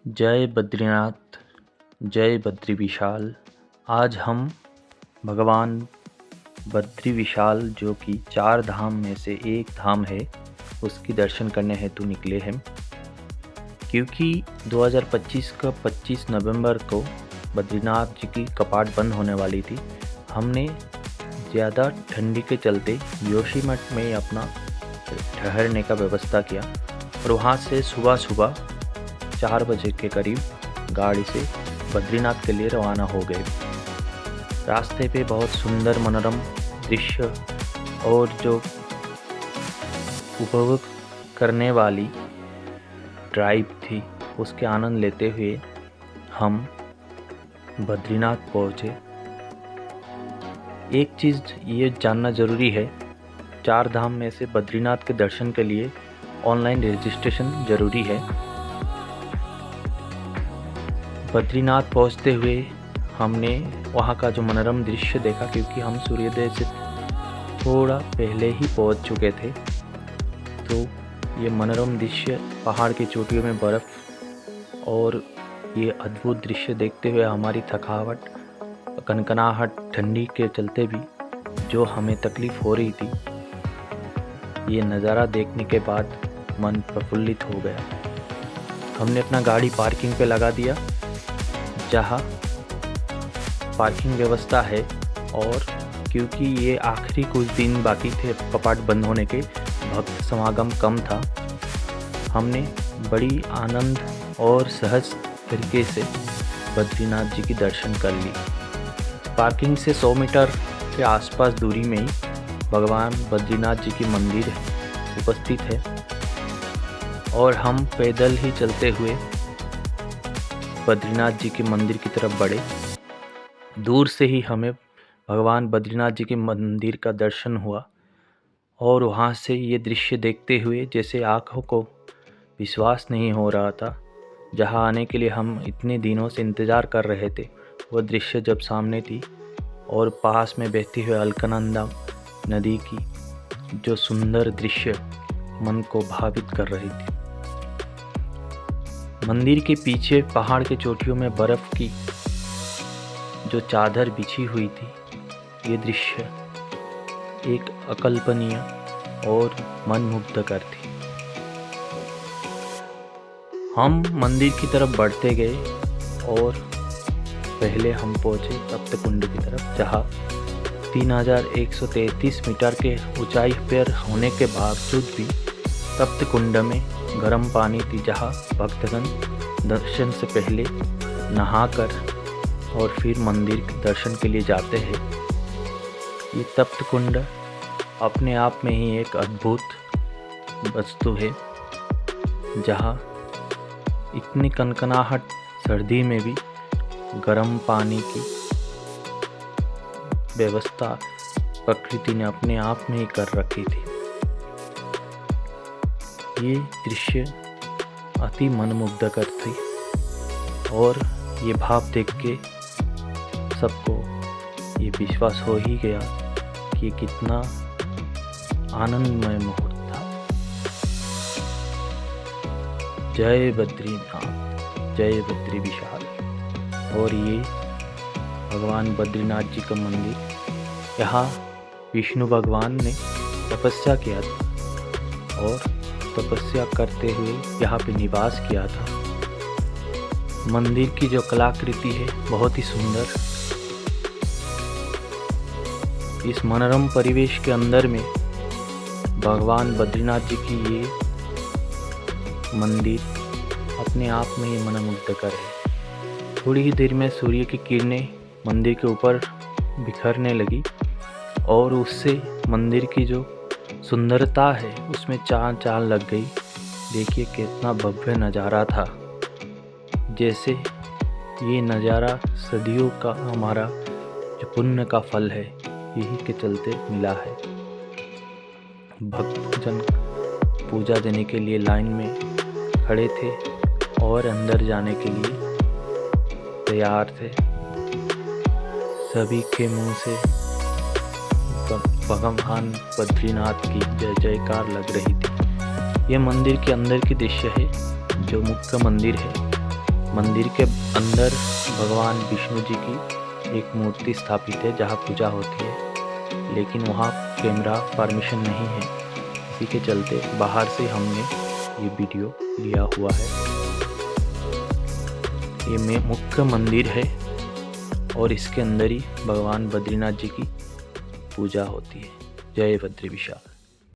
जय बद्रीनाथ, जय बद्री विशाल। आज हम भगवान बद्री विशाल जो कि 4 धाम में से एक धाम है, उसकी दर्शन करने हेतु निकले हैं। क्योंकि 2025 का 25 नवंबर को बद्रीनाथ जी की कपाट बंद होने वाली थी, हमने ज़्यादा ठंडी के चलते योशीमठ में अपना ठहरने का व्यवस्था किया और वहाँ से सुबह 4 बजे के करीब गाड़ी से बद्रीनाथ के लिए रवाना हो गए। रास्ते पे बहुत सुंदर मनोरम दृश्य और जो उपभोग करने वाली ड्राइव थी, उसके आनंद लेते हुए हम बद्रीनाथ पहुँचे। एक चीज़ ये जानना ज़रूरी है, 4 धाम में से बद्रीनाथ के दर्शन के लिए ऑनलाइन रजिस्ट्रेशन ज़रूरी है। बद्रीनाथ पहुंचते हुए हमने वहां का जो मनोरम दृश्य देखा, क्योंकि हम सूर्योदय से थोड़ा पहले ही पहुंच चुके थे। तो ये मनोरम दृश्य, पहाड़ की चोटियों में बर्फ़ और ये अद्भुत दृश्य देखते हुए हमारी थकावट, कनकनाहट, ठंडी के चलते भी जो हमें तकलीफ़ हो रही थी, ये नज़ारा देखने के बाद मन प्रफुल्लित हो गया। हमने अपना गाड़ी पार्किंग पे लगा दिया, जहाँ पार्किंग व्यवस्था है। और क्योंकि ये आखिरी कुछ दिन बाकी थे कपाट बंद होने के, भक्त समागम कम था, हमने बड़ी आनंद और सहज तरीके से बद्रीनाथ जी की दर्शन कर ली। पार्किंग से 100 मीटर के आसपास दूरी में ही भगवान बद्रीनाथ जी की मंदिर उपस्थित है और हम पैदल ही चलते हुए बद्रीनाथ जी के मंदिर की तरफ बढ़े। दूर से ही हमें भगवान बद्रीनाथ जी के मंदिर का दर्शन हुआ और वहाँ से ये दृश्य देखते हुए जैसे आँखों को विश्वास नहीं हो रहा था। जहाँ आने के लिए हम इतने दिनों से इंतज़ार कर रहे थे, वो दृश्य जब सामने थी और पास में बहती हुई अलकनंदा नदी की जो सुंदर दृश्य मन को भावित कर रही थी। मंदिर के पीछे पहाड़ के चोटियों में बर्फ़ की जो चादर बिछी हुई थी, ये दृश्य एक अकल्पनीय और मनमुग्धकर थी। हम मंदिर की तरफ बढ़ते गए और पहले हम पहुँचे तप्त कुंड की तरफ, जहाँ 3133 मीटर के ऊंचाई पर होने के बावजूद भी तप्त कुंड में गर्म पानी थी, जहाँ भक्तगण दर्शन से पहले नहाकर और फिर मंदिर के दर्शन के लिए जाते हैं। ये तप्त कुंड अपने आप में ही एक अद्भुत वस्तु है, जहाँ इतनी कनकनाहट सर्दी में भी गर्म पानी की व्यवस्था प्रकृति ने अपने आप में ही कर रखी थी। ये दृश्य अति मनमुग्धकर थी और ये भाव देख के सबको ये विश्वास हो ही गया कि ये कितना आनंदमय मुहूर्त था। जय बद्रीनाथ, जय बद्री विशाल। और ये भगवान बद्रीनाथ जी का मंदिर, यहाँ विष्णु भगवान ने तपस्या किया था और तपस्या करते हुए यहाँ पे निवास किया था। मंदिर की जो कलाकृति है बहुत ही सुंदर। इस मनोरम परिवेश के अंदर में भगवान बद्रीनाथ जी की ये मंदिर अपने आप में ही मनमुग्धकर है। थोड़ी ही देर में सूर्य की किरणें मंदिर के ऊपर बिखरने लगी और उससे मंदिर की जो सुंदरता है उसमें चाल लग गई। देखिए कितना भव्य नज़ारा था, जैसे ये नज़ारा सदियों का हमारा जो पुण्य का फल है, यही के चलते मिला है। भक्तजन पूजा देने के लिए लाइन में खड़े थे और अंदर जाने के लिए तैयार थे। सभी के मुंह से भगवान बद्रीनाथ की जय जयकार लग रही थी। ये मंदिर के अंदर की दृश्य है, जो मुख्य मंदिर है। मंदिर के अंदर भगवान विष्णु जी की एक मूर्ति स्थापित है जहाँ पूजा होती है, लेकिन वहाँ कैमरा परमिशन नहीं है। इसी के चलते बाहर से हमने ये वीडियो लिया हुआ है। ये मुख्य मंदिर है और इसके अंदर ही भगवान बद्रीनाथ जी की पूजा होती है। जय बद्री विशाल।